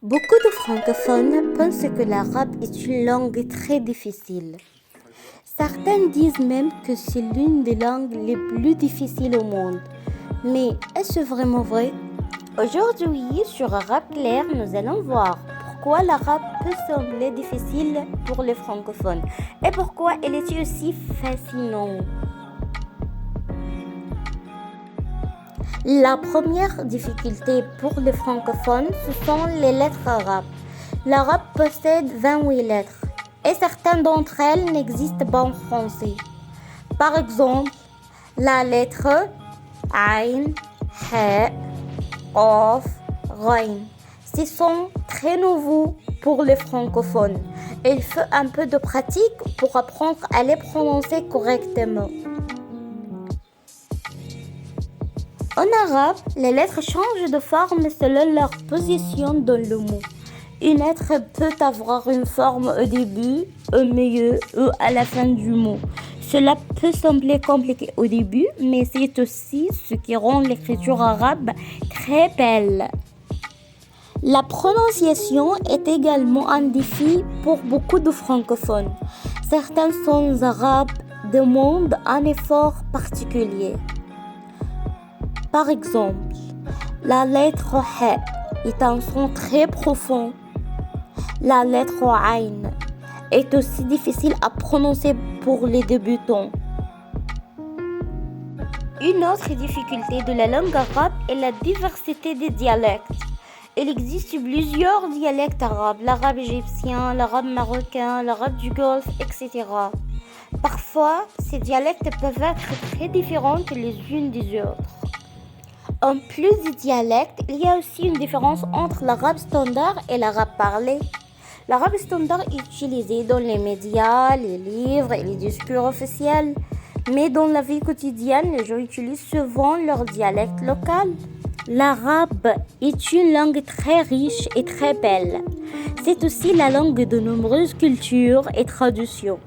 Beaucoup de francophones pensent que l'arabe est une langue très difficile. Certains disent même que c'est l'une des langues les plus difficiles au monde. Mais est-ce vraiment vrai? Aujourd'hui, sur Arabe Clair, nous allons voir pourquoi l'arabe peut sembler difficile pour les francophones et pourquoi elle est aussi fascinante. La première difficulté pour les francophones, ce sont les lettres arabes. L'arabe possède 28 lettres et certaines d'entre elles n'existent pas en français. Par exemple, la lettre Ain, Ha, Qaf, Ghain. Ce sont très nouveaux pour les francophones. Il faut un peu de pratique pour apprendre à les prononcer correctement. En arabe, les lettres changent de forme selon leur position dans le mot. Une lettre peut avoir une forme au début, au milieu ou à la fin du mot. Cela peut sembler compliqué au début, mais c'est aussi ce qui rend l'écriture arabe très belle. La prononciation est également un défi pour beaucoup de francophones. Certains sons arabes demandent un effort particulier. Par exemple, la lettre Ha est un son très profond. La lettre Ain est aussi difficile à prononcer pour les débutants. Une autre difficulté de la langue arabe est la diversité des dialectes. Il existe plusieurs dialectes arabes, l'arabe égyptien, l'arabe marocain, l'arabe du Golfe, etc. Parfois, ces dialectes peuvent être très différents les unes des autres. En plus des dialectes, il y a aussi une différence entre l'arabe standard et l'arabe parlé. L'arabe standard est utilisé dans les médias, les livres et les discours officiels. Mais dans la vie quotidienne, les gens utilisent souvent leur dialecte local. L'arabe est une langue très riche et très belle. C'est aussi la langue de nombreuses cultures et traditions.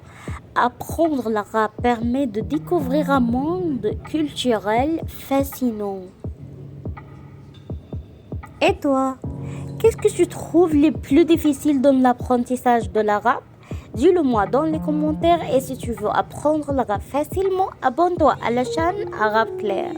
Apprendre l'arabe permet de découvrir un monde culturel fascinant. Et toi, qu'est-ce que tu trouves le plus difficile dans l'apprentissage de l'arabe? Dis-le-moi dans les commentaires et si tu veux apprendre l'arabe facilement, abonne-toi à la chaîne Arabe Clair.